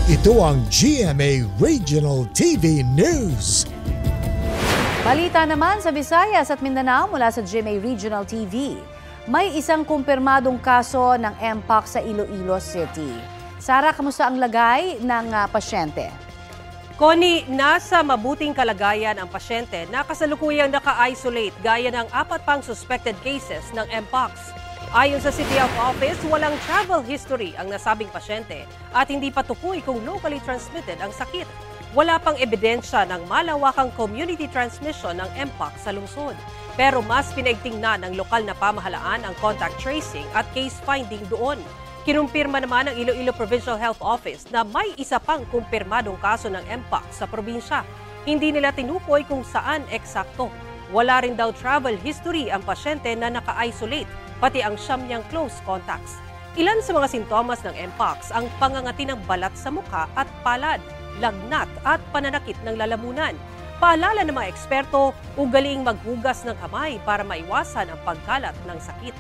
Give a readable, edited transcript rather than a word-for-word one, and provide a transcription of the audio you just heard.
Ito ang GMA Regional TV News. Balita naman sa Visayas at Mindanao mula sa GMA Regional TV. May isang kumpirmadong kaso ng Mpox sa Iloilo City. Sara, kamusta ang lagay ng pasyente? Connie, nasa mabuting kalagayan ang pasyente na kasalukuyang naka-isolate gaya ng 4 pang suspected cases ng Mpox. Ayon sa City Health Office, walang travel history ang nasabing pasyente at hindi pa tukoy kung locally transmitted ang sakit. Wala pang ebidensya ng malawakang community transmission ng Mpox sa lungsod. Pero mas pinaigting na ng lokal na pamahalaan ang contact tracing at case finding doon. Kinumpirma naman ng Iloilo Provincial Health Office na may isa pang kumpirmadong kaso ng Mpox sa probinsya. Hindi nila tinukoy kung saan eksakto. Wala rin daw travel history ang pasyente na naka-isolate, pati ang siyam niyang close contacts. Ilan sa mga sintomas ng Mpox ang pangangati ng balat sa mukha at palad, lagnat at pananakit ng lalamunan. Paalala ng mga eksperto, ugaliing maghugas ng kamay para maiwasan ang pagkalat ng sakit.